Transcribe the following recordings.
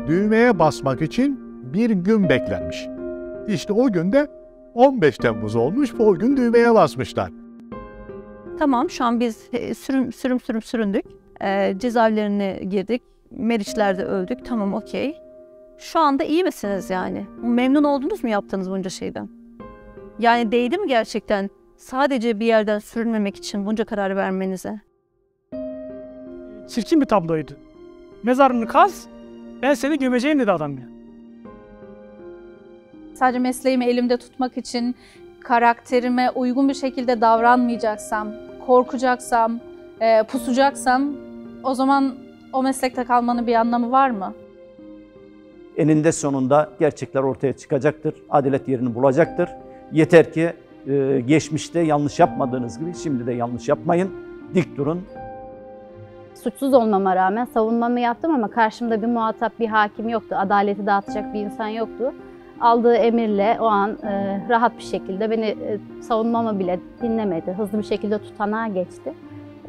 düğmeye basmak için bir gün beklenmiş. İşte o günde 15 Temmuz olmuş, o gün düğmeye basmışlar. Tamam, şu an biz süründük. Cezaevlerine girdik. Meriçler'de öldük. Tamam, okey. Şu anda iyi misiniz yani? Memnun oldunuz mu yaptığınız bunca şeyden? Yani değdi mi gerçekten sadece bir yerden sürünmemek için bunca karar vermenize? Çirkin bir tabloydu. Mezarını kaz, ben seni gömeceğim dedi adam ya. Sadece mesleğimi elimde tutmak için karakterime uygun bir şekilde davranmayacaksam, korkacaksam, pusacaksam o zaman o meslekte kalmanın bir anlamı var mı? Eninde sonunda gerçekler ortaya çıkacaktır, adalet yerini bulacaktır. Yeter ki geçmişte yanlış yapmadığınız gibi şimdi de yanlış yapmayın, dik durun. Suçsuz olmama rağmen savunmamı yaptım ama karşımda bir muhatap, bir hakim yoktu. Adaleti dağıtacak bir insan yoktu. Aldığı emirle o an rahat bir şekilde beni savunmamı bile dinlemedi. Hızlı bir şekilde tutanağa geçti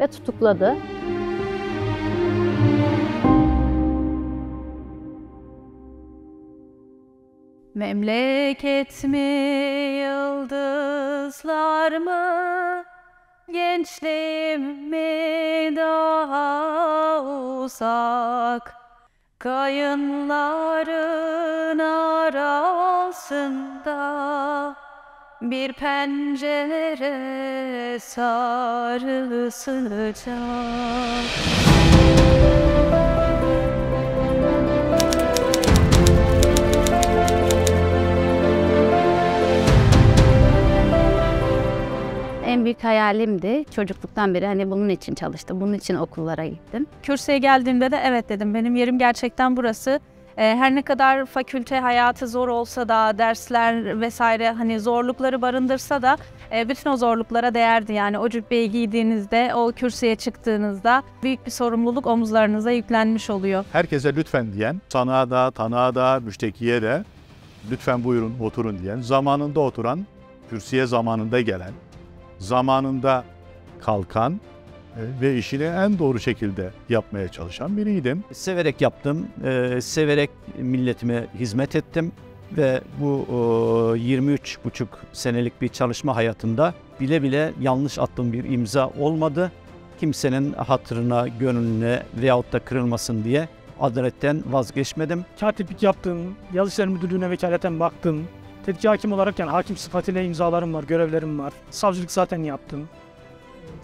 ve tutukladı. Memleket mi, yıldızlar mı, gençliğim mi daha uzak? Kayınların arasında bir pencere sarı sıcak. En büyük hayalimdi. Çocukluktan beri hani bunun için çalıştım, bunun için okullara gittim. Kürsüye geldiğimde de evet dedim, benim yerim gerçekten burası. Her ne kadar fakülte hayatı zor olsa da, dersler vesaire hani zorlukları barındırsa da bütün o zorluklara değerdi. Yani o cübbeyi giydiğinizde, o kürsüye çıktığınızda büyük bir sorumluluk omuzlarınıza yüklenmiş oluyor. Herkese lütfen diyen, sanığa da, tanığa da, müştekiye de lütfen buyurun oturun diyen, zamanında oturan, kürsüye zamanında gelen, zamanında kalkan ve işini en doğru şekilde yapmaya çalışan biriydim. Severek yaptım, severek milletime hizmet ettim ve bu 23,5 senelik bir çalışma hayatında bile bile yanlış attığım bir imza olmadı. Kimsenin hatırına, gönlüne veyahut da kırılmasın diye adaletten vazgeçmedim. Katiplik yaptım, Yazı İşleri Müdürlüğü'ne vekaleten baktım. Tetkik hakim olarak yani hakim sıfatıyla imzalarım var, görevlerim var. Savcılık zaten yaptım.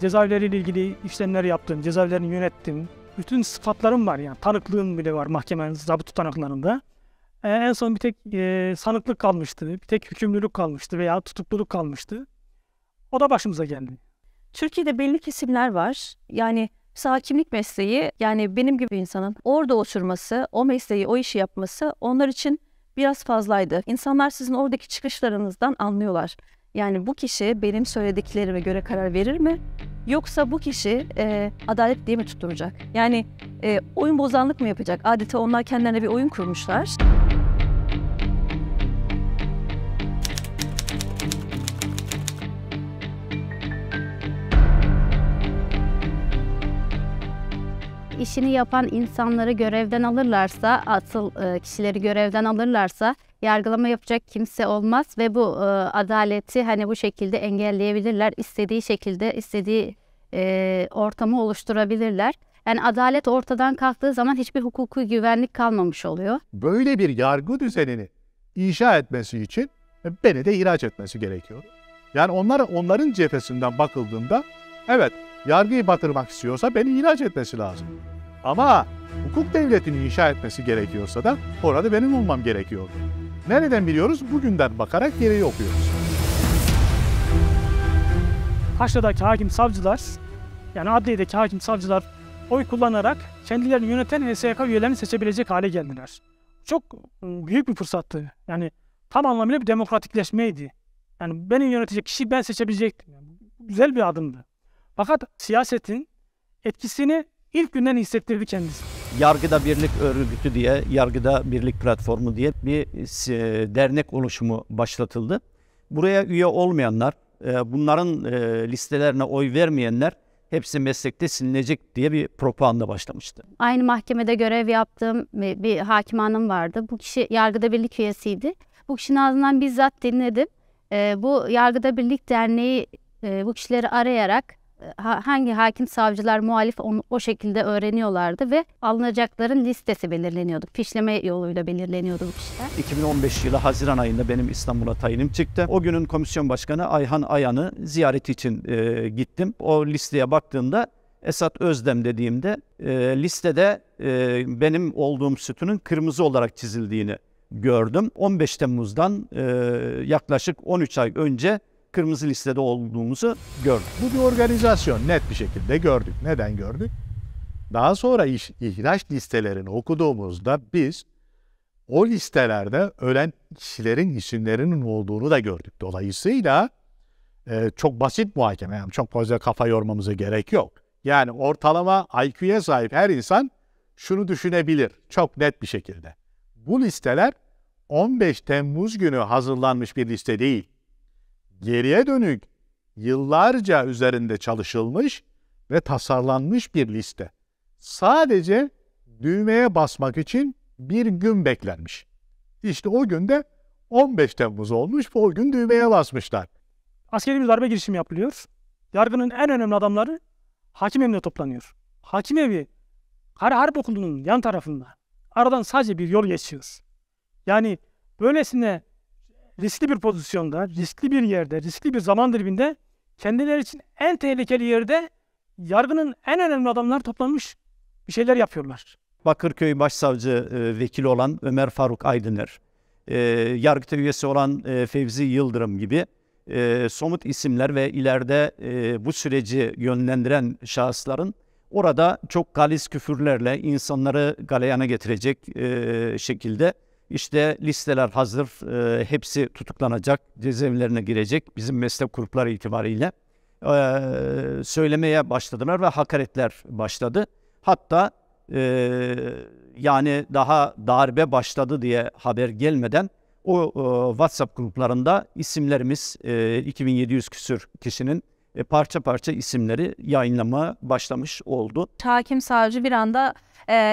Cezaevleriyle ilgili işlemler yaptım, cezaevlerini yönettim. Bütün sıfatlarım var yani, tanıklığım bile var mahkemenin zabıt tutanaklarında. En son bir tek sanıklık kalmıştı, bir tek hükümlülük kalmıştı veya tutukluluk kalmıştı. O da başımıza geldi. Türkiye'de belli kesimler var. Yani hakimlik mesleği, yani benim gibi bir insanın orada oturması, o mesleği, o işi yapması onlar için biraz fazlaydı. İnsanlar sizin oradaki çıkışlarınızdan anlıyorlar. Yani bu kişi benim söylediklerime göre karar verir mi? Yoksa bu kişi adalet diye mi tutturacak? Yani oyun bozanlık mı yapacak? Adeta onlar kendilerine bir oyun kurmuşlar. İşini yapan insanları görevden alırlarsa, asıl kişileri görevden alırlarsa yargılama yapacak kimse olmaz ve bu adaleti hani bu şekilde engelleyebilirler. İstediği şekilde, istediği ortamı oluşturabilirler. Yani adalet ortadan kalktığı zaman hiçbir hukuki güvenlik kalmamış oluyor. Böyle bir yargı düzenini inşa etmesi için beni de ihraç etmesi gerekiyor. Yani onların cephesinden bakıldığında evet, yargıyı batırmak istiyorsa beni ihraç etmesi lazım. Ama hukuk devletini inşa etmesi gerekiyorsa da orada benim olmam gerekiyor. Nereden biliyoruz? Bugünden bakarak geriye okuyoruz. Haşra'daki hakim savcılar, yani adliyedeki hakim savcılar oy kullanarak kendilerini yöneten HSYK üyelerini seçebilecek hale geldiler. Çok büyük bir fırsattı. Yani tam anlamıyla bir demokratikleşmeydi. Yani beni yönetecek kişiyi ben seçebilecektim. Yani güzel bir adımdı. Fakat siyasetin etkisini ilk günden hissettirdi kendisi. Yargıda Birlik Örgütü diye, Yargıda Birlik Platformu diye bir dernek oluşumu başlatıldı. Buraya üye olmayanlar, bunların listelerine oy vermeyenler hepsi meslekte silinecek diye bir propaganda başlamıştı. Aynı mahkemede görev yaptığım bir hakim hanım vardı. Bu kişi Yargıda Birlik üyesiydi. Bu kişinin ağzından bizzat dinledim. Bu Yargıda Birlik Derneği bu kişileri arayarak hangi hakim savcılar muhalif o şekilde öğreniyorlardı ve alınacakların listesi belirleniyordu. Fişleme yoluyla belirleniyordu bu kişiler. 2015 yılı Haziran ayında benim İstanbul'a tayinim çıktı. O günün komisyon başkanı Ayhan Ayan'ı ziyaret için gittim. O listeye baktığımda Esat Özdem dediğimde listede benim olduğum sütunun kırmızı olarak çizildiğini gördüm. 15 Temmuz'dan yaklaşık 13 ay önce kırmızı listede olduğumuzu gördük. Bu bir organizasyon, net bir şekilde gördük. Neden gördük? Daha sonra ihraç listelerini okuduğumuzda biz o listelerde ölen kişilerin isimlerinin olduğunu da gördük. Dolayısıyla çok basit muhakeme, yani çok fazla kafa yormamıza gerek yok. Yani ortalama IQ'ya sahip her insan şunu düşünebilir çok net bir şekilde. Bu listeler 15 Temmuz günü hazırlanmış bir liste değil. Geriye dönük yıllarca üzerinde çalışılmış ve tasarlanmış bir liste. Sadece düğmeye basmak için bir gün beklenmiş. İşte o günde 15 Temmuz olmuş ve o gün düğmeye basmışlar. Askeri bir darbe girişimi yapılıyor. Yargının en önemli adamları hakim evine toplanıyor. Hakim evi Harp Okulu'nun yan tarafında. Aradan sadece bir yol geçiyor. Yani böylesine riskli bir pozisyonda, riskli bir yerde, riskli bir zaman diliminde kendileri için en tehlikeli yerde yargının en önemli adamları toplanmış bir şeyler yapıyorlar. Bakırköy Başsavcı vekili olan Ömer Faruk Aydıner, Yargıtay üyesi olan Fevzi Yıldırım gibi somut isimler ve ileride bu süreci yönlendiren şahısların orada çok galis küfürlerle insanları galeyana getirecek şekilde işte listeler hazır, hepsi tutuklanacak, cezaevlerine girecek bizim meslek grupları itibariyle söylemeye başladılar ve hakaretler başladı. Hatta yani daha darbe başladı diye haber gelmeden o WhatsApp gruplarında isimlerimiz 2700 küsür kişinin parça parça isimleri yayınlamaya başlamış oldu. Hakim savcı bir anda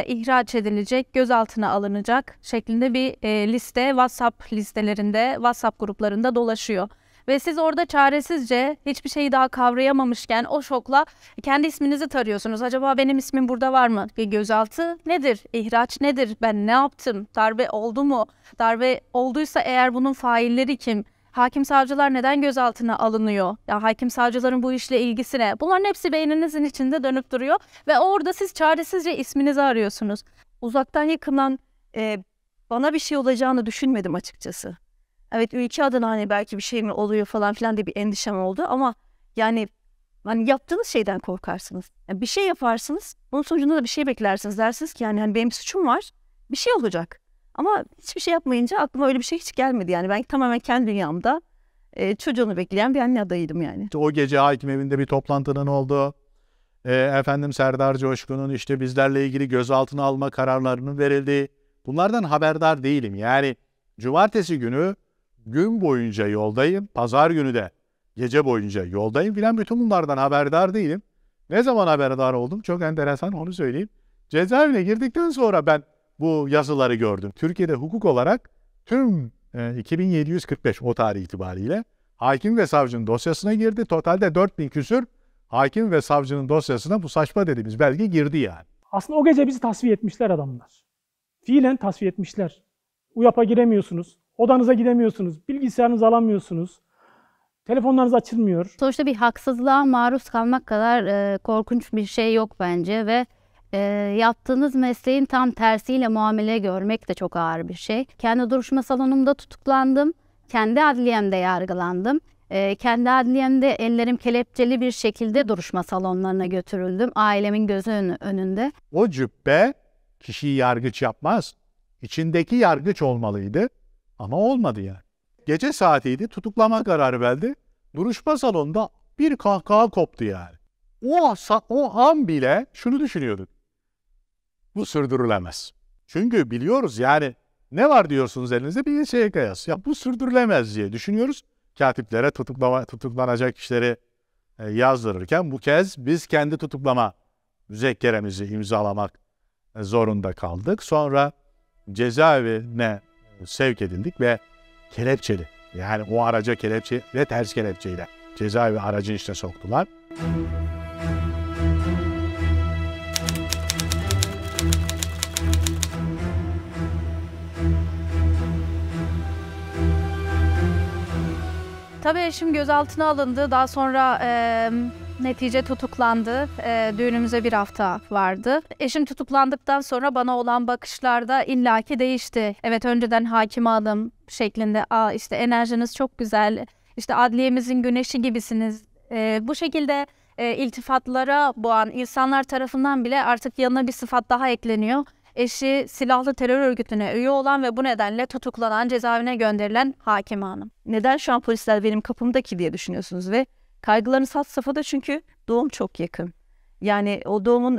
ihraç edilecek, gözaltına alınacak şeklinde bir liste WhatsApp listelerinde, WhatsApp gruplarında dolaşıyor. Ve siz orada çaresizce hiçbir şeyi daha kavrayamamışken o şokla kendi isminizi tarıyorsunuz. Acaba benim ismim burada var mı? Gözaltı nedir? İhraç nedir? Ben ne yaptım? Darbe oldu mu? Darbe olduysa eğer bunun failleri kim? Hakim savcılar neden gözaltına alınıyor? Ya hakim savcıların bu işle ilgisi ne? Bunların hepsi beyninizin içinde dönüp duruyor ve orada siz çaresizce isminizi arıyorsunuz. Uzaktan yakından bana bir şey olacağını düşünmedim açıkçası. Evet, ülke adına hani belki bir şey mi oluyor falan filan diye bir endişem oldu ama yani hani yaptığınız şeyden korkarsınız. Yani bir şey yaparsınız, bunun sonucunda da bir şey beklersiniz. Dersiniz ki yani hani benim suçum var, bir şey olacak. Ama hiçbir şey yapmayınca aklıma öyle bir şey hiç gelmedi yani. Ben tamamen kendi dünyamda çocuğunu bekleyen bir anne adayıydım yani. O gece hakim evinde bir toplantının olduğu, efendim Serdar Coşkun'un işte bizlerle ilgili gözaltına alma kararlarının verildiği, bunlardan haberdar değilim. Yani cumartesi günü gün boyunca yoldayım, pazar günü de gece boyunca yoldayım filan, bütün bunlardan haberdar değilim. Ne zaman haberdar oldum? Çok enteresan, onu söyleyeyim. Cezaevine girdikten sonra ben bu yazıları gördüm. Türkiye'de hukuk olarak tüm 2745 o tarih itibariyle hakim ve savcının dosyasına girdi. Totalde 4000 küsür hakim ve savcının dosyasına bu saçma dediğimiz belge girdi yani. Aslında o gece bizi tasfiye etmişler adamlar. Fiilen tasfiye etmişler. UYAP'a giremiyorsunuz, odanıza gidemiyorsunuz, bilgisayarınızı alamıyorsunuz, telefonlarınız açılmıyor. Sonuçta bir haksızlığa maruz kalmak kadar korkunç bir şey yok bence ve yaptığınız mesleğin tam tersiyle muamele görmek de çok ağır bir şey. Kendi duruşma salonumda tutuklandım, kendi adliyemde yargılandım. Kendi adliyemde ellerim kelepçeli bir şekilde duruşma salonlarına götürüldüm, ailemin gözü önünde. O cübbe kişiyi yargıç yapmaz. İçindeki yargıç olmalıydı ama olmadı yani. Gece saatiydi, tutuklama kararı verdi. Duruşma salonunda bir kahkaha koptu yani. O an bile şunu düşünüyorduk. Bu sürdürülemez. Çünkü biliyoruz yani ne var diyorsunuz elinizde, bir şeye kıyas. Ya bu sürdürülemez diye düşünüyoruz. Katiplere tutuklanacak kişileri yazdırırken bu kez biz kendi tutuklama müzekkeremizi imzalamak zorunda kaldık. Sonra cezaevine sevk edildik ve kelepçeli, yani o araca kelepçe ve ters kelepçeyle cezaevi aracın içine soktular. Tabii eşim gözaltına alındı. Daha sonra netice tutuklandı. Düğünümüze 1 hafta vardı. Eşim tutuklandıktan sonra bana olan bakışlar da illaki değişti. Evet, önceden hakim hanım şeklinde, işte enerjiniz çok güzel, işte adliyemizin güneşi gibisiniz. Bu şekilde iltifatlara boğan insanlar tarafından bile artık yanına bir sıfat daha ekleniyor. Eşi silahlı terör örgütüne üye olan ve bu nedenle tutuklanan, cezaevine gönderilen Hakime Hanım. Neden şu an polisler benim kapımdaki diye düşünüyorsunuz ve kaygılarınız had safhada, çünkü doğum çok yakın. Yani o doğumun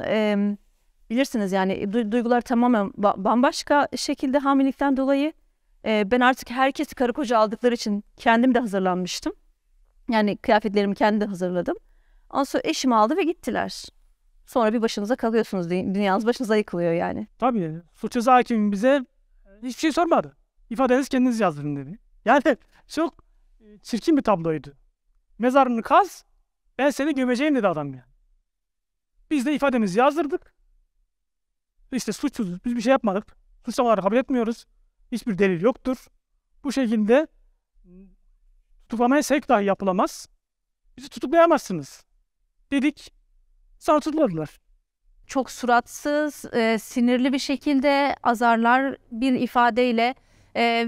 bilirsiniz yani duygular tamamen bambaşka şekilde hamilelikten dolayı. Ben artık herkesi karı koca aldıkları için kendim de hazırlanmıştım. Yani kıyafetlerimi kendim de hazırladım. Ondan sonra eşimi aldı ve gittiler. Sonra bir başınıza kalıyorsunuz. Dünyanız başınıza yıkılıyor yani. Tabii suç ceza hakimi bize hiçbir şey sormadı. İfadenizi kendiniz yazdırın dedi. Yani çok çirkin bir tabloydu. Mezarını kaz, ben seni gömeceğim dedi adam yani. Biz de ifademizi yazdırdık. İşte suçsuzuz, biz bir şey yapmadık. Suçlamaları kabul etmiyoruz. Hiçbir delil yoktur. Bu şekilde tutuklamaya sevk dahi yapılamaz. Bizi tutuklayamazsınız dedik. Sonra tutukladılar. Çok suratsız, sinirli bir şekilde azarlar bir ifadeyle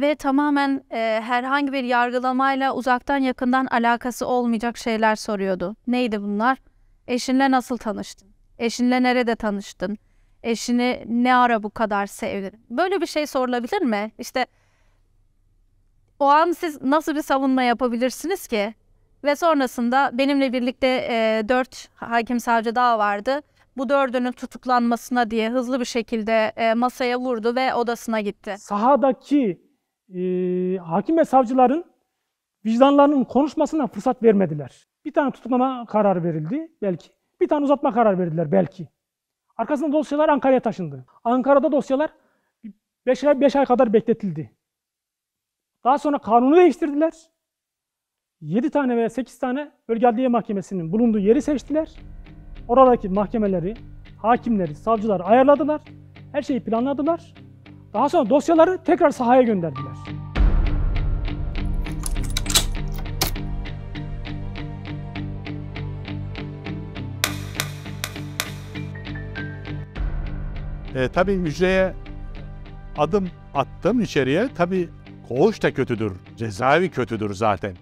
ve tamamen herhangi bir yargılamayla uzaktan yakından alakası olmayacak şeyler soruyordu. Neydi bunlar? Eşinle nasıl tanıştın? Eşinle nerede tanıştın? Eşini ne ara bu kadar sevdin? Böyle bir şey sorulabilir mi? İşte o an siz nasıl bir savunma yapabilirsiniz ki? Ve sonrasında benimle birlikte 4 hakim savcı daha vardı. Bu 4'ünün tutuklanmasına diye hızlı bir şekilde masaya vurdu ve odasına gitti. Sahadaki hakim ve savcıların vicdanlarının konuşmasına fırsat vermediler. Bir tane tutuklama kararı verildi belki. Bir tane uzatma kararı verdiler belki. Arkasında dosyalar Ankara'ya taşındı. Ankara'da dosyalar 5 ay kadar bekletildi. Daha sonra kanunu değiştirdiler. 7 tane veya 8 tane Bölge Adliye Mahkemesi'nin bulunduğu yeri seçtiler. Oradaki mahkemeleri, hakimleri, savcıları ayarladılar. Her şeyi planladılar. Daha sonra dosyaları tekrar sahaya gönderdiler. Tabii hücreye adım attım içeriye. Tabii koğuş da kötüdür, cezaevi kötüdür zaten.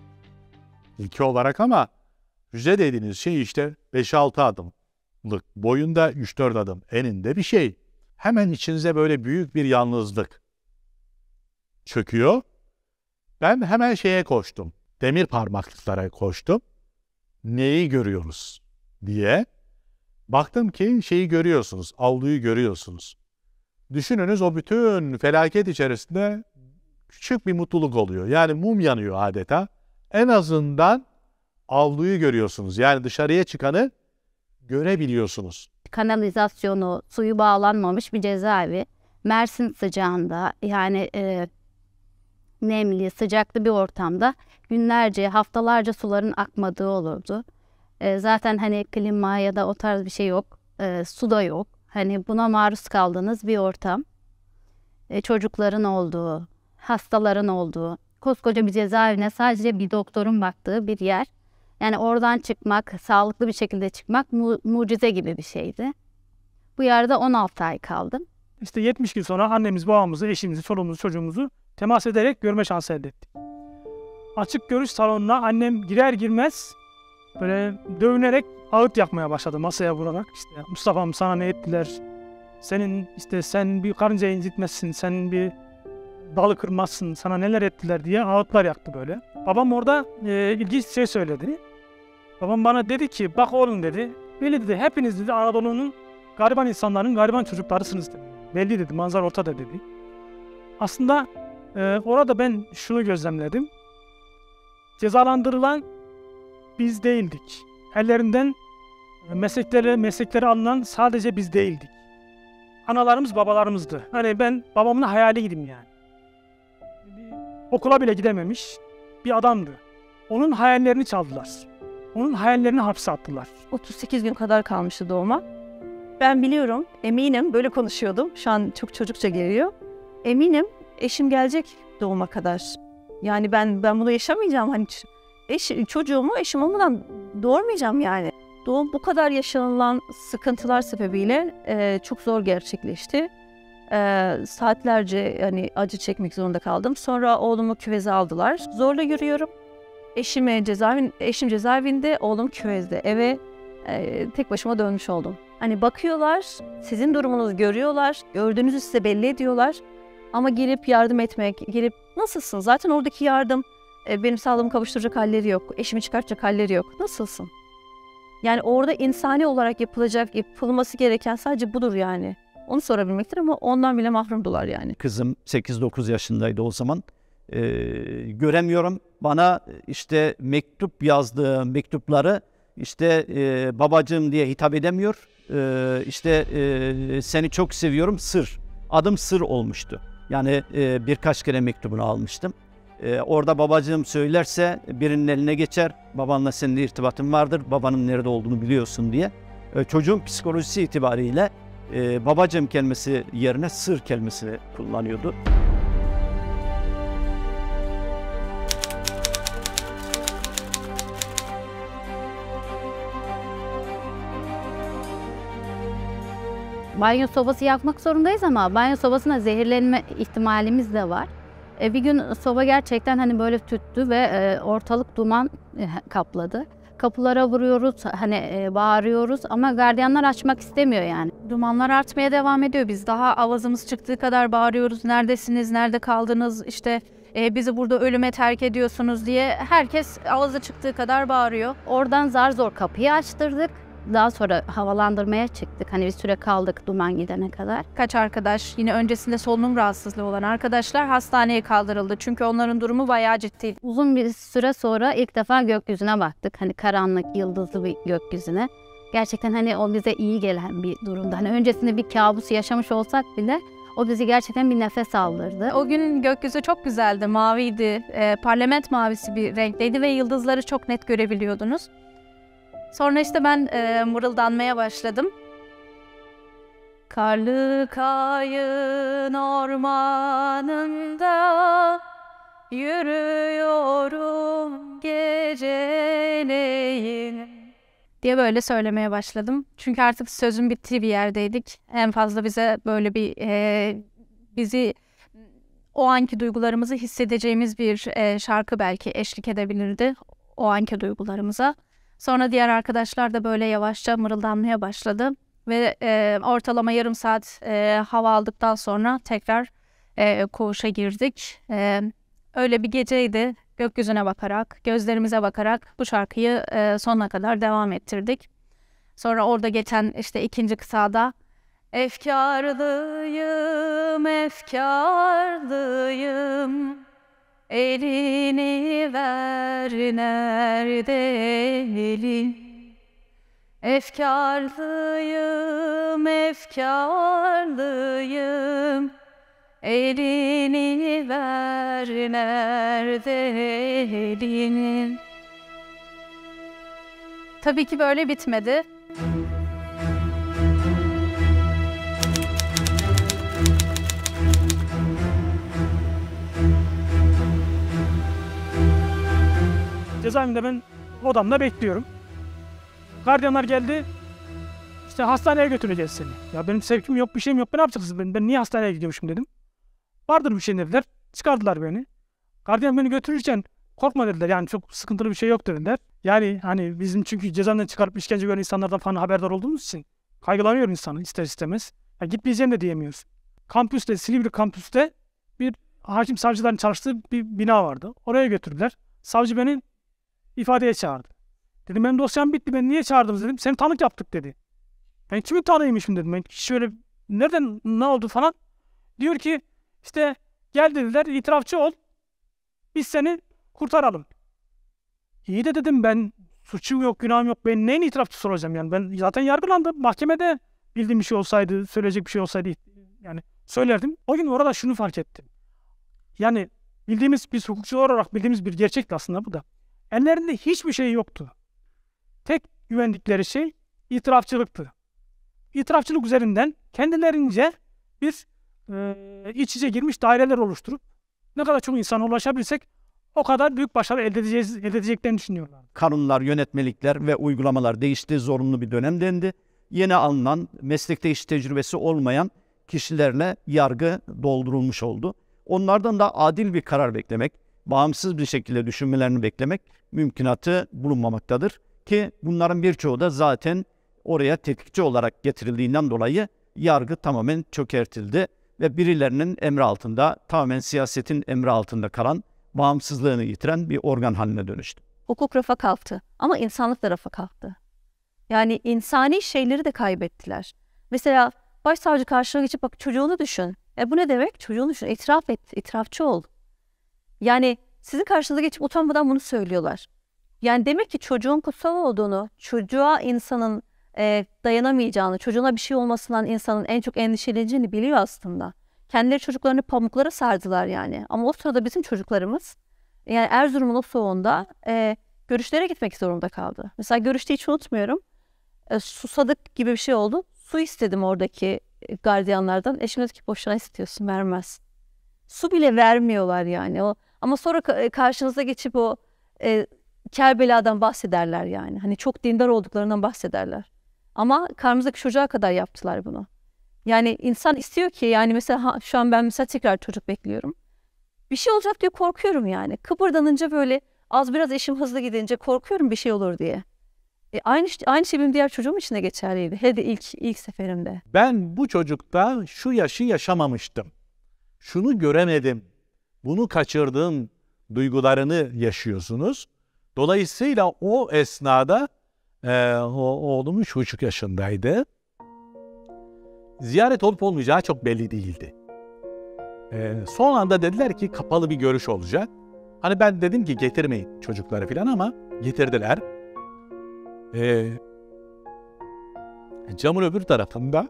İlki olarak ama hücre dediğiniz şey işte 5-6 adımlık, boyunda 3-4 adım, eninde bir şey. Hemen içinize böyle büyük bir yalnızlık çöküyor. Ben hemen şeye koştum, demir parmaklıklara koştum. Neyi görüyoruz diye. Baktım ki şeyi görüyorsunuz, avluyu görüyorsunuz. Düşününüz, o bütün felaket içerisinde küçük bir mutluluk oluyor. Yani mum yanıyor adeta. En azından avluyu görüyorsunuz. Yani dışarıya çıkanı görebiliyorsunuz. Kanalizasyonu, suyu bağlanmamış bir cezaevi. Mersin sıcağında, yani nemli, sıcaklı bir ortamda günlerce, haftalarca suların akmadığı olurdu. Zaten hani klima ya da o tarz bir şey yok. Su da yok. Hani buna maruz kaldığınız bir ortam. Çocukların olduğu, hastaların olduğu, koskoca bir cezaevine sadece bir doktorun baktığı bir yer. Yani oradan çıkmak, sağlıklı bir şekilde çıkmak mucize gibi bir şeydi. Bu yerde 16 ay kaldım. İşte 70 gün sonra annemiz, babamızı, eşimizi, çoluğumuzu, çocuğumuzu temas ederek görme şansı elde ettik. Açık görüş salonuna annem girer girmez böyle dövünerek ağıt yakmaya başladı, masaya vurarak. İşte Mustafa'm sana ne ettiler? Sen bir karıncayı incitmezsin, sen bir dalı kırmazsın, sana neler ettiler diye ağıtlar yaktı böyle. Babam orada ilginç bir şey söyledi. Babam bana dedi ki, bak oğlum dedi, belli dedi, hepiniz dedi Anadolu'nun gariban insanların gariban çocuklarısınız dedi. Belli dedi, manzara ortada dedi. Aslında orada ben şunu gözlemledim. Cezalandırılan biz değildik. ellerinden meslekleri alınan sadece biz değildik. Analarımız, babalarımızdı. Hani ben babamın hayaliydim yani. Okula bile gidememiş bir adamdı. Onun hayallerini çaldılar. Onun hayallerini hapse attılar. 38 gün kadar kalmıştı doğuma. Ben biliyorum, eminim, böyle konuşuyordum. Şu an çok çocukça geliyor. Eminim eşim gelecek doğuma kadar. Yani ben bunu yaşamayacağım. Hani çocuğumu eşim olmadan doğurmayacağım yani. Doğum bu kadar yaşanılan sıkıntılar sebebiyle çok zor gerçekleşti. Saatlerce hani acı çekmek zorunda kaldım. Sonra oğlumu küveze aldılar. Zorla yürüyorum. Eşim cezaevinde, oğlum küvezde. Eve tek başıma dönmüş oldum. Hani bakıyorlar, sizin durumunuzu görüyorlar, gördüğünüzü size belli ediyorlar. Ama gelip yardım etmek, gelip nasılsın? Zaten oradaki yardım benim sağlığımı kavuşturacak halleri yok, eşimi çıkartacak halleri yok. Nasılsın? Yani orada insani olarak yapılması gereken sadece budur yani. Onu sorabilmektir ama ondan bile mahrumdular yani. Kızım 8-9 yaşındaydı o zaman. Göremiyorum. Bana işte mektup yazdığı mektupları işte babacığım diye hitap edemiyor. Seni çok seviyorum, Sır. Adım Sır olmuştu. Yani birkaç kere mektubunu almıştım. Orada babacığım söylerse birinin eline geçer. Babanla senin irtibatın vardır. Babanın nerede olduğunu biliyorsun diye. Çocuğun psikolojisi itibariyle babacığım kelimesi yerine Sır kelimesini kullanıyordu. Banyo sobası yakmak zorundayız ama banyo sobasına zehirlenme ihtimalimiz de var. Bir gün soba gerçekten hani böyle tüttü ve ortalık duman kapladı. Kapılara vuruyoruz, hani bağırıyoruz ama gardiyanlar açmak istemiyor yani. Dumanlar artmaya devam ediyor. Biz daha avazımız çıktığı kadar bağırıyoruz. Neredesiniz, nerede kaldınız, işte bizi burada ölüme terk ediyorsunuz diye herkes avazı çıktığı kadar bağırıyor. Oradan zar zor kapıyı açtırdık. Daha sonra havalandırmaya çıktık. Hani bir süre kaldık duman gidene kadar. Kaç arkadaş, yine öncesinde solunum rahatsızlığı olan arkadaşlar hastaneye kaldırıldı. Çünkü onların durumu bayağı ciddi. Uzun bir süre sonra ilk defa gökyüzüne baktık. Hani karanlık, yıldızlı bir gökyüzüne. Gerçekten hani o bize iyi gelen bir durumda. Hani öncesinde bir kabus yaşamış olsak bile o bizi gerçekten bir nefes aldırdı. O gün gökyüzü çok güzeldi, maviydi. Parlament mavisi bir renkteydi ve yıldızları çok net görebiliyordunuz. Sonra işte ben mırıldanmaya başladım. Karlı kayın ormanında yürüyorum geceleyin diye böyle söylemeye başladım. Çünkü artık sözün bittiği bir yerdeydik. En fazla bize böyle bir bizi o anki duygularımızı hissedeceğimiz bir şarkı belki eşlik edebilirdi o anki duygularımıza. Sonra diğer arkadaşlar da böyle yavaşça mırıldanmaya başladı ve ortalama yarım saat hava aldıktan sonra tekrar koğuşa girdik. Öyle bir geceydi. Gökyüzüne bakarak, gözlerimize bakarak bu şarkıyı sonuna kadar devam ettirdik. Sonra orada geçen işte ikinci kıtada efkarlıyım, efkarlıyım. Elini ver, nerede elin? Efkarlıyım, efkarlıyım. Elini ver, nerede elin? Tabii ki böyle bitmedi. Cezaevinde ben odamda bekliyorum. Gardiyanlar geldi. İşte hastaneye götüreceğiz seni. Ya benim sevkim yok, bir şeyim yok. Ne yapacaksınız? Ben niye hastaneye gidiyormuşum dedim. Vardır bir şey dediler. Çıkardılar beni. Gardiyan beni götürürken korkma dediler. Yani çok sıkıntılı bir şey yok dediler. Yani hani bizim çünkü cezaevinden çıkarıp işkence gören insanlardan falan haberdar olduğumuz için kaygılanıyor insanı ister istemez. Ya gitmeyeceğim de diyemiyorsun. Kampüste, Silivri kampüste bir hakim savcıların çalıştığı bir bina vardı. Oraya götürdüler. Savcı beni ifadeye çağırdı. Dedim benim dosyam bitti, ben niye çağırdınız dedim. Seni tanık yaptık dedi. Ben kimin tanığıymışım dedim. Ben şöyle nereden ne oldu falan. Diyor ki işte gel dediler, itirafçı ol. Biz seni kurtaralım. İyi de dedim, ben suçum yok, günahım yok. Ben neyin itirafçısı olacağım yani? Ben zaten yargılandım. Mahkemede bildiğim bir şey olsaydı, söyleyecek bir şey olsaydı yani söylerdim. O gün orada şunu fark ettim. Yani biz hukukçular olarak bildiğimiz bir gerçekti aslında bu da. Ellerinde hiçbir şey yoktu. Tek güvendikleri şey itirafçılıktı. İtirafçılık üzerinden kendilerince bir iç içe girmiş daireler oluşturup ne kadar çok insana ulaşabilsek o kadar büyük başarı elde edeceklerini düşünüyorlar. Kanunlar, yönetmelikler ve uygulamalar değişti, zorunlu bir dönem dendi. Yeni alınan, meslekte iş tecrübesi olmayan kişilerle yargı doldurulmuş oldu. Onlardan da adil bir karar beklemek, bağımsız bir şekilde düşünmelerini beklemek mümkünatı bulunmamaktadır. Ki bunların birçoğu da zaten oraya tetikçi olarak getirildiğinden dolayı yargı tamamen çökertildi ve birilerinin emri altında, tamamen siyasetin emri altında kalan, bağımsızlığını yitiren bir organ haline dönüştü. Hukuk rafa kalktı ama insanlık da rafa kalktı. Yani insani şeyleri de kaybettiler. Mesela başsavcı karşına geçip bak çocuğunu düşün. Bu ne demek? Çocuğunu düşün, itiraf et, itirafçı ol. Yani sizin karşınıza geçip utanmadan bunu söylüyorlar. Yani demek ki çocuğun kutsal olduğunu, çocuğa insanın dayanamayacağını, çocuğuna bir şey olmasından insanın en çok endişeleneceğini biliyor aslında. Kendileri çocuklarını pamuklara sardılar yani. Ama o sırada bizim çocuklarımız yani Erzurum'un o soğuğunda görüşlere gitmek zorunda kaldı. Mesela görüşte hiç unutmuyorum. Susadık gibi bir şey oldu. Su istedim oradaki gardiyanlardan. Eşim dedi ki boşuna istiyorsun, vermez. Su bile vermiyorlar yani. Ama sonra karşınıza geçip o Kerbela'dan bahsederler yani. Hani çok dindar olduklarından bahsederler. Ama karnımızdaki çocuğa kadar yaptılar bunu. Yani insan istiyor ki yani mesela şu an ben mesela tekrar çocuk bekliyorum. Bir şey olacak diye korkuyorum yani. Kıpırdanınca böyle az biraz eşim hızlı gidince korkuyorum bir şey olur diye. Aynı şey benim diğer çocuğum için de geçerliydi. Hele ilk seferimde. Ben bu çocukta şu yaşı yaşamamıştım. Şunu göremedim. Bunu kaçırdım duygularını yaşıyorsunuz. Dolayısıyla o esnada oğlum 3,5 yaşındaydı. Ziyaret olup olmayacağı çok belli değildi. Son anda dediler ki kapalı bir görüş olacak. Hani ben dedim ki getirmeyin çocukları falan ama getirdiler. Camın öbür tarafında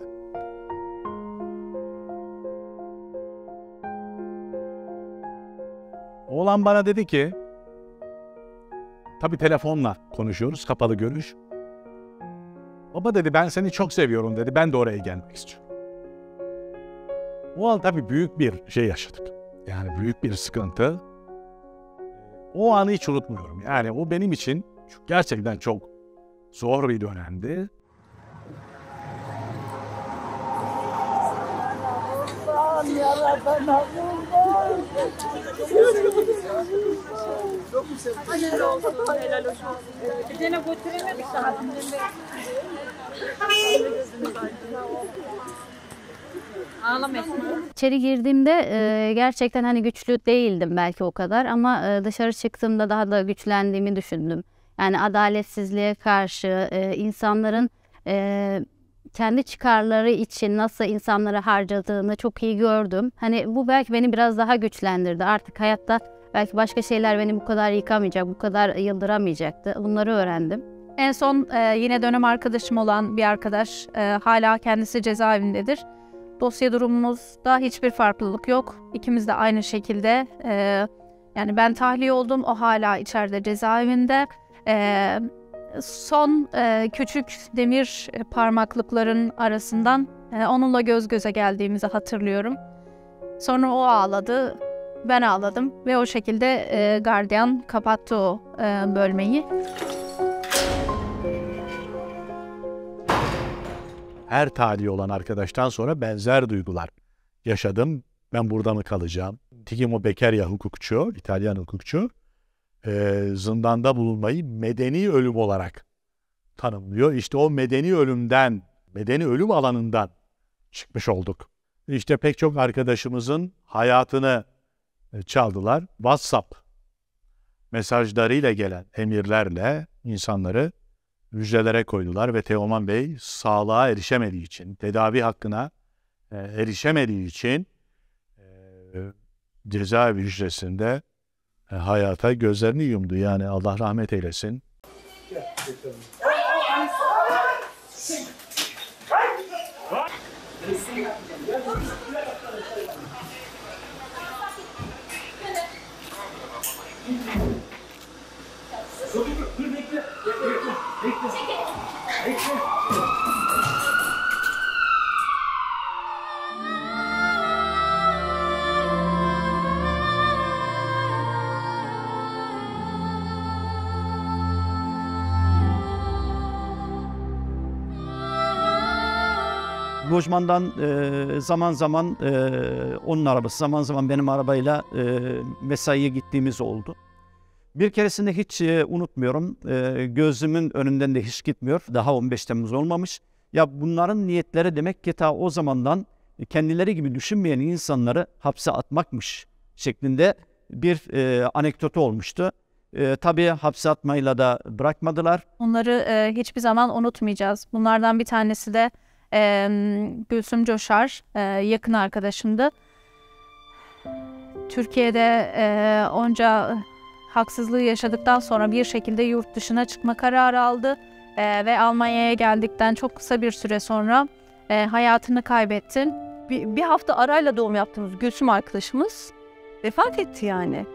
oğlan bana dedi ki, tabii telefonla konuşuyoruz, kapalı görüş. Baba dedi ben seni çok seviyorum dedi, ben de oraya gelmek istiyorum. O an tabii büyük bir şey yaşadık. Yani büyük bir sıkıntı. O anı hiç unutmuyorum. Yani o benim için gerçekten çok zor bir dönemdi. İçeri girdiğimde gerçekten hani güçlü değildim belki o kadar ama dışarı çıktığımda daha da güçlendiğimi düşündüm. Yani adaletsizliğe karşı insanların kendi çıkarları için nasıl insanları harcadığını çok iyi gördüm. Hani bu belki beni biraz daha güçlendirdi. Artık hayatta belki başka şeyler beni bu kadar yıkamayacak, bu kadar yıldıramayacaktı. Bunları öğrendim. En son yine dönem arkadaşım olan bir arkadaş hala kendisi cezaevindedir. Dosya durumumuzda hiçbir farklılık yok. İkimiz de aynı şekilde yani ben tahliye oldum, o hala içeride cezaevinde. Son küçük demir parmaklıkların arasından onunla göz göze geldiğimizi hatırlıyorum. Sonra o ağladı, ben ağladım ve o şekilde gardiyan kapattı o bölmeyi. Her tahliye olan arkadaştan sonra benzer duygular yaşadım. Ben burada mı kalacağım? Tigimo Beccaria hukukçu, İtalyan hukukçu, zindanda bulunmayı medeni ölüm olarak tanımlıyor. İşte o medeni ölüm alanından çıkmış olduk. İşte pek çok arkadaşımızın hayatını çaldılar. WhatsApp mesajlarıyla gelen emirlerle insanları hücrelere koydular ve Teoman Bey sağlığa erişemediği için, tedavi hakkına erişemediği için cezaevi hücresinde hayata gözlerini yumdu. Yani Allah rahmet eylesin. Lojmandan zaman zaman onun arabası, zaman zaman benim arabayla mesaiye gittiğimiz oldu. Bir keresinde hiç unutmuyorum, gözümün önünden de hiç gitmiyor. Daha 15 Temmuz olmamış. Ya bunların niyetleri demek ki ta o zamandan kendileri gibi düşünmeyen insanları hapse atmakmış şeklinde bir anekdotu olmuştu. Tabii hapse atmayla da bırakmadılar. Onları hiçbir zaman unutmayacağız. Bunlardan bir tanesi de Gülsüm Coşar, yakın arkadaşımdı. Türkiye'de onca haksızlığı yaşadıktan sonra bir şekilde yurt dışına çıkma kararı aldı ve Almanya'ya geldikten çok kısa bir süre sonra hayatını kaybetti. Bir hafta arayla doğum yaptığımız Gülsüm arkadaşımız vefat etti yani.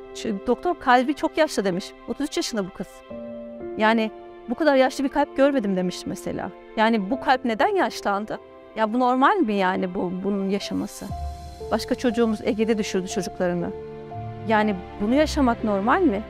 Doktor kalbi çok yaşlı demiş. 33 yaşında bu kız. Yani bu kadar yaşlı bir kalp görmedim demiş mesela. Yani bu kalp neden yaşlandı? Ya bu normal mi yani bunun yaşaması? Başka çocuğumuz Ege'de düşürdü çocuklarını. Yani bunu yaşamak normal mi?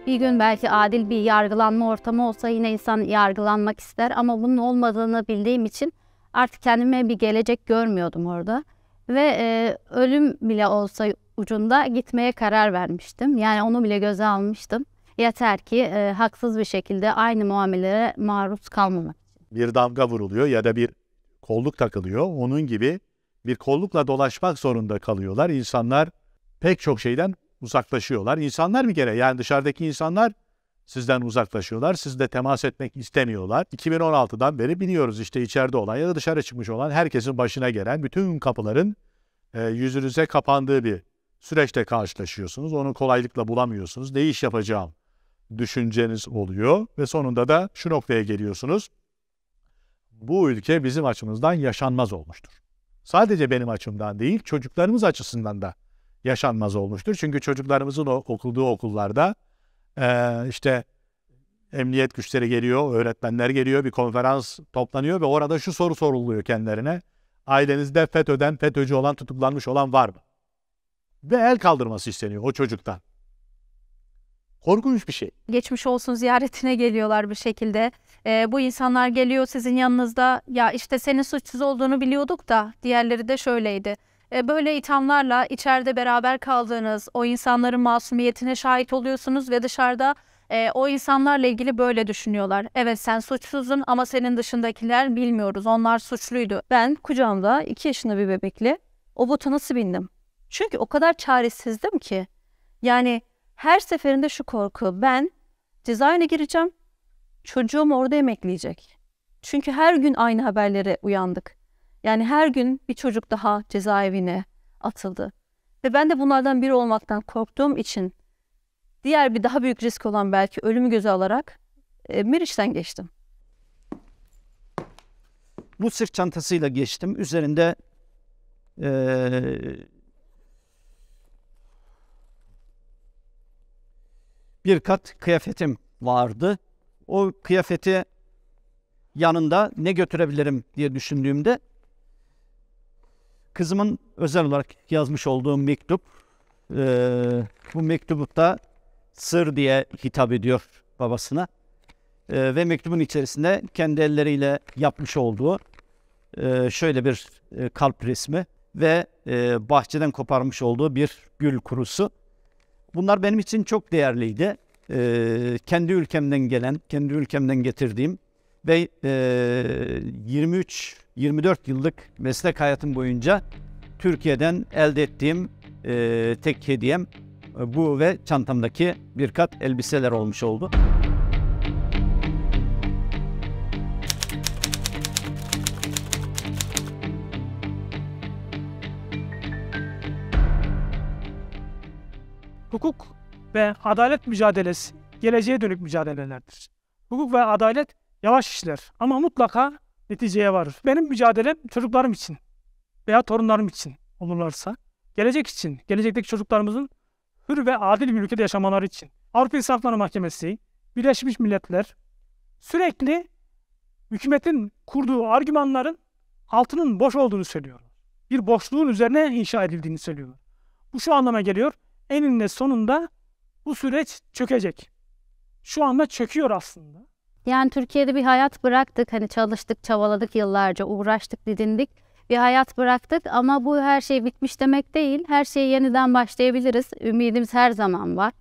Bir gün belki adil bir yargılanma ortamı olsa yine insan yargılanmak ister ama bunun olmadığını bildiğim için artık kendime bir gelecek görmüyordum orada. Ve ölüm bile olsa ucunda gitmeye karar vermiştim. Yani onu bile göze almıştım. Yeter ki haksız bir şekilde aynı muamelelere maruz kalmamak için. Bir damga vuruluyor ya da bir kolluk takılıyor. Onun gibi bir kollukla dolaşmak zorunda kalıyorlar. İnsanlar pek çok şeyden uzaklaşıyorlar. İnsanlar bir kere, yani dışarıdaki insanlar sizden uzaklaşıyorlar. Sizle temas etmek istemiyorlar. 2016'dan beri biliyoruz işte içeride olan ya da dışarı çıkmış olan herkesin başına gelen bütün kapıların yüzünüze kapandığı bir süreçte karşılaşıyorsunuz. Onu kolaylıkla bulamıyorsunuz. Ne iş yapacağım düşünceniz oluyor ve sonunda da şu noktaya geliyorsunuz. Bu ülke bizim açımızdan yaşanmaz olmuştur. Sadece benim açımdan değil, çocuklarımız açısından da yaşanmaz olmuştur. Çünkü çocuklarımızın okuduğu okullarda işte emniyet güçleri geliyor, öğretmenler geliyor, bir konferans toplanıyor ve orada şu soru soruluyor kendilerine. Ailenizde FETÖ'den, FETÖ'cü olan, tutuklanmış olan var mı? Ve el kaldırması isteniyor o çocuktan. Korkunç bir şey. Geçmiş olsun ziyaretine geliyorlar bir şekilde. Bu insanlar geliyor sizin yanınızda. Ya işte senin suçsuz olduğunu biliyorduk da diğerleri de şöyleydi. Böyle ithamlarla içeride beraber kaldığınız o insanların masumiyetine şahit oluyorsunuz ve dışarıda o insanlarla ilgili böyle düşünüyorlar. Evet sen suçsuzdun ama senin dışındakiler bilmiyoruz. Onlar suçluydu. Ben kucağımda 2 yaşında bir bebekle o bota nasıl bindim? Çünkü o kadar çaresizdim ki. Yani her seferinde şu korku. Ben cezaevine gireceğim. Çocuğum orada emekleyecek. Çünkü her gün aynı haberlere uyandık. Yani her gün bir çocuk daha cezaevine atıldı. Ve ben de bunlardan biri olmaktan korktuğum için diğer bir daha büyük risk olan belki ölümü göze alarak Meriç'ten geçtim. Bu sırt çantasıyla geçtim. Üzerinde bir kat kıyafetim vardı. O kıyafeti yanında ne götürebilirim diye düşündüğümde kızımın özel olarak yazmış olduğum mektup, bu mektupta sır diye hitap ediyor babasına ve mektubun içerisinde kendi elleriyle yapmış olduğu şöyle bir kalp resmi ve bahçeden koparmış olduğu bir gül kurusu. Bunlar benim için çok değerliydi. Kendi ülkemden gelen, kendi ülkemden getirdiğim ve 23-24 yıllık meslek hayatım boyunca Türkiye'den elde ettiğim tek hediyem bu ve çantamdaki bir kat elbiseler olmuş oldu. hukuk ve adalet mücadelesi geleceğe dönük mücadelelerdir. Hukuk ve adalet yavaş işler ama mutlaka neticeye varır. Benim mücadelem çocuklarım için veya torunlarım için olurlarsa, gelecek için, gelecekteki çocuklarımızın hür ve adil bir ülkede yaşamaları için. Avrupa İnsan Hakları Mahkemesi, Birleşmiş Milletler sürekli hükümetin kurduğu argümanların altının boş olduğunu söylüyor. Bir boşluğun üzerine inşa edildiğini söylüyor. Bu şu anlama geliyor. Eninde sonunda bu süreç çökecek. Şu anda çöküyor aslında. Yani Türkiye'de bir hayat bıraktık. Hani çalıştık, çabaladık yıllarca, uğraştık, didindik. Bir hayat bıraktık ama bu her şey bitmiş demek değil. Her şeye yeniden başlayabiliriz. Ümidimiz her zaman var.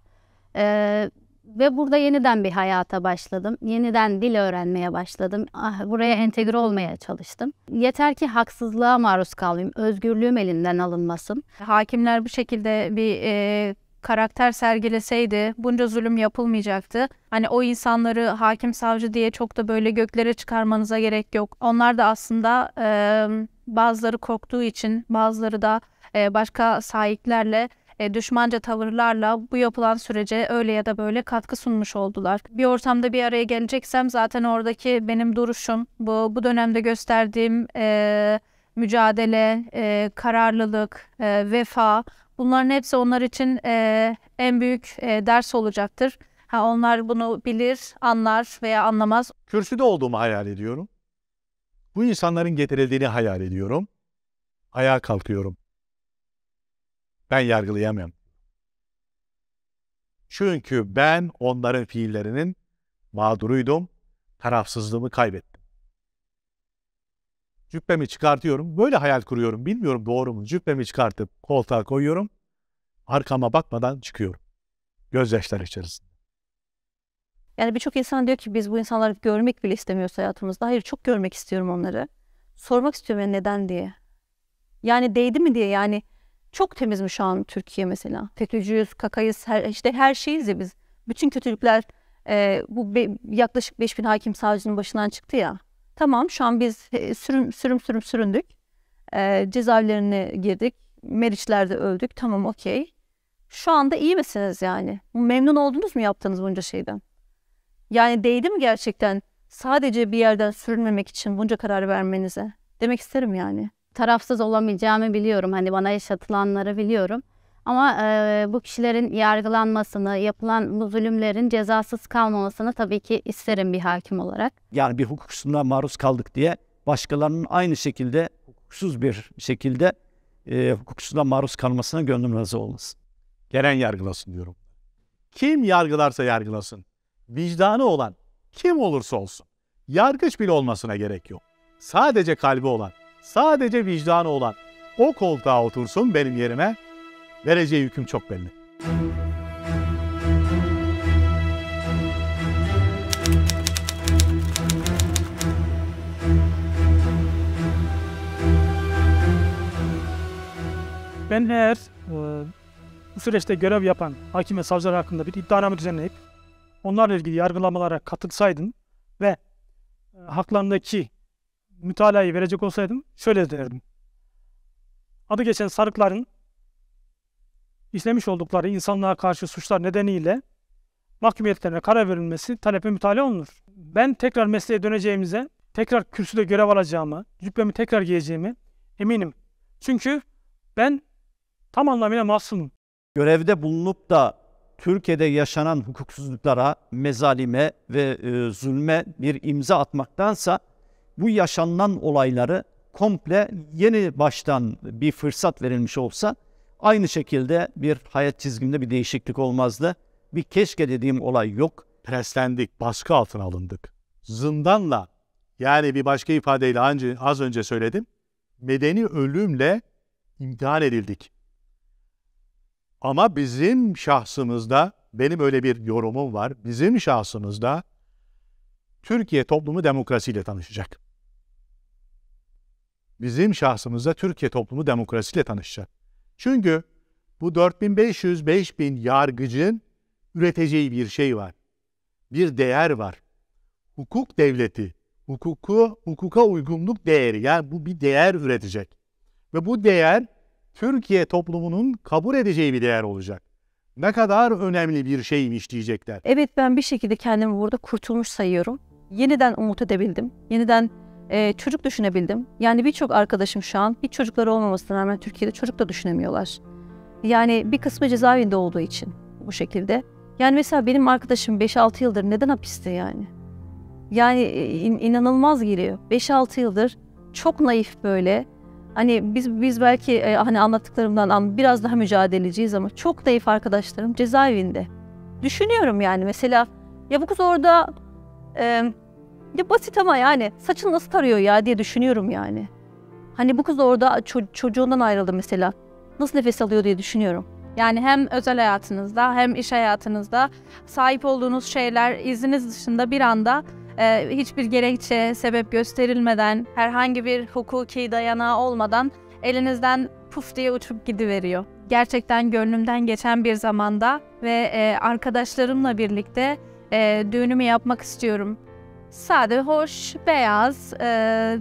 Ve burada yeniden bir hayata başladım. Yeniden dil öğrenmeye başladım. Buraya entegre olmaya çalıştım. Yeter ki haksızlığa maruz kalmayayım. Özgürlüğüm elinden alınmasın. Hakimler bu şekilde bir karakter sergileseydi bunca zulüm yapılmayacaktı. Hani o insanları hakim savcı diye çok da böyle göklere çıkarmanıza gerek yok. Onlar da aslında bazıları korktuğu için, bazıları da başka sahiplerle düşmanca tavırlarla bu yapılan sürece öyle ya da böyle katkı sunmuş oldular. Bir ortamda bir araya geleceksem zaten oradaki benim duruşum, bu dönemde gösterdiğim mücadele, kararlılık, vefa, bunların hepsi onlar için en büyük ders olacaktır. Onlar bunu bilir, anlar veya anlamaz. Kürsüde olduğumu hayal ediyorum. Bu insanların getirildiğini hayal ediyorum. Ayağa kalkıyorum. Ben yargılayamam. Çünkü ben onların fiillerinin mağduruydum. Tarafsızlığımı kaybettim. Cübbemi çıkartıyorum. Böyle hayal kuruyorum. Bilmiyorum doğru mu? Cübbemi çıkartıp koltuğa koyuyorum. Arkama bakmadan çıkıyorum. Gözyaşları içerisinde. Yani birçok insan diyor ki biz bu insanları görmek bile istemiyoruz hayatımızda. Hayır, çok görmek istiyorum onları. Sormak istiyorum ya neden diye. Yani değdi mi diye yani. Çok temiz mi şu an Türkiye mesela? FETÖ'cüyüz, kakayız, her şeyiz ya biz. Bütün kötülükler yaklaşık 5000 hakim savcının başından çıktı ya. Tamam, şu an biz süründük. Cezaevlerine girdik. Meriçlerde öldük. Tamam, okey. Şu anda iyi misiniz yani? Memnun oldunuz mu yaptığınız bunca şeyden? Yani değdi mi gerçekten sadece bir yerden sürünmemek için bunca karar vermenize? Demek isterim yani. Tarafsız olamayacağımı biliyorum. Hani bana yaşatılanları biliyorum. Ama bu kişilerin yargılanmasını, yapılan bu zulümlerin cezasız kalmamasını tabii ki isterim bir hakim olarak. Yani bir hukuksuzluğa maruz kaldık diye başkalarının aynı şekilde hukuksuz bir şekilde hukuksuzluğa maruz kalmasına gönlüm razı olmasın. Gelen yargılasın diyorum. Kim yargılarsa yargılasın. Vicdanı olan kim olursa olsun. Yargıç bile olmasına gerek yok. Sadece kalbi olan, sadece vicdanı olan o koltuğa otursun benim yerime. Vereceği hüküm çok belli. Ben eğer bu süreçte görev yapan hakim ve savcılar hakkında bir iddianame düzenleyip onlarla ilgili yargılamalara katılsaydım ve haklarındaki mütalayı verecek olsaydım şöyle derdim. Adı geçen sarıkların işlemiş oldukları insanlığa karşı suçlar nedeniyle mahkumiyetlerine karar verilmesi talepe mütalaa olunur. Ben tekrar mesleğe döneceğimize, tekrar kürsüde görev alacağıma, cübbemi tekrar giyeceğime eminim. Çünkü ben tam anlamıyla masumum. Görevde bulunup da Türkiye'de yaşanan hukuksuzluklara, mezalime ve zulme bir imza atmaktansa bu yaşanılan olayları komple yeni baştan bir fırsat verilmiş olsa aynı şekilde bir hayat çizgimde bir değişiklik olmazdı. Bir keşke dediğim olay yok. Preslendik, baskı altına alındık. Zindanla, yani bir başka ifadeyle az önce söyledim, medeni ölümle imtihan edildik. Ama bizim şahsımızda, benim öyle bir yorumum var, bizim şahsımızda Türkiye toplumu demokrasiyle tanışacak. Bizim şahsımızda Türkiye toplumu demokrasiyle tanışacak. Çünkü bu 4500-5000 yargıcın üreteceği bir şey var. Bir değer var. Hukuk devleti, hukuka uygunluk değeri, yani bu bir değer üretecek. Ve bu değer Türkiye toplumunun kabul edeceği bir değer olacak. Ne kadar önemli bir şeymiş diyecekler. Evet, ben bir şekilde kendimi burada kurtulmuş sayıyorum. Yeniden umut edebildim. Yeniden çocuk düşünebildim. Yani birçok arkadaşım şu an hiç çocukları olmamasına rağmen Türkiye'de çocuk da düşünemiyorlar. Yani bir kısmı cezaevinde olduğu için bu şekilde. Yani mesela benim arkadaşım 5-6 yıldır neden hapiste yani? Yani inanılmaz geliyor. 5-6 yıldır çok naif böyle. Hani biz belki hani anlattıklarımdan biraz daha mücadeleciyiz ama çok naif arkadaşlarım cezaevinde. Düşünüyorum yani mesela ya bu kız orada ya basit ama yani saçını nasıl tarıyor ya diye düşünüyorum yani. Hani bu kız orada çocuğundan ayrıldı mesela. Nasıl nefes alıyor diye düşünüyorum. Yani hem özel hayatınızda hem iş hayatınızda sahip olduğunuz şeyler izniniz dışında bir anda hiçbir gerekçe, sebep gösterilmeden, herhangi bir hukuki dayanağı olmadan elinizden puf diye uçup gidiveriyor. Gerçekten gönlümden geçen bir zamanda ve arkadaşlarımla birlikte düğünümü yapmak istiyorum. Sade, hoş, beyaz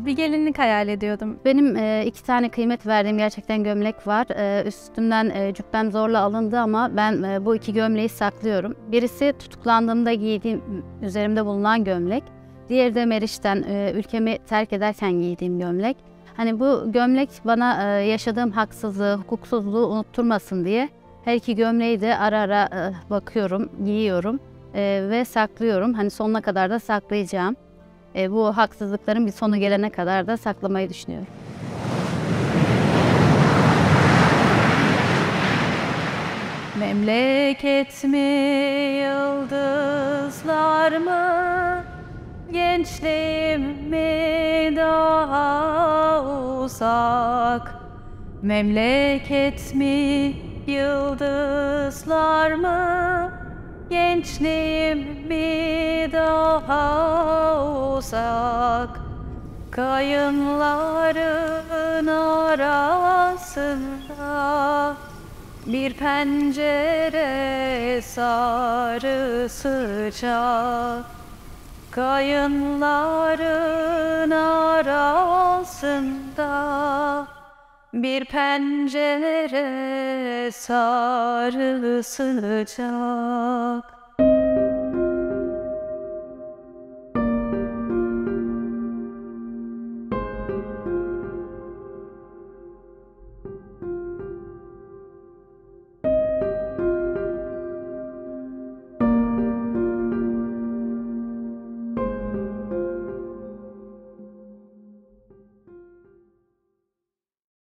bir gelinlik hayal ediyordum. Benim 2 tane kıymet verdiğim gerçekten gömlek var. Üstümden cübbem zorla alındı ama ben bu 2 gömleği saklıyorum. Birisi tutuklandığımda giydiğim, üzerimde bulunan gömlek. Diğeri de Meriç'ten ülkemi terk ederken giydiğim gömlek. Hani bu gömlek bana yaşadığım haksızlığı, hukuksuzluğu unutturmasın diye her 2 gömleği de ara ara bakıyorum, giyiyorum. Ve saklıyorum. Hani sonuna kadar da saklayacağım. Bu haksızlıkların bir sonu gelene kadar da saklamayı düşünüyorum. Memleket mi, yıldızlar mı, gençliğim mi daha uzak? Memleket mi, yıldızlar mı, gençliğim mi daha uzak? Kayınların arasında bir pencere sarı sıcak. Kayınların arasında bir pencere sarı sıcak.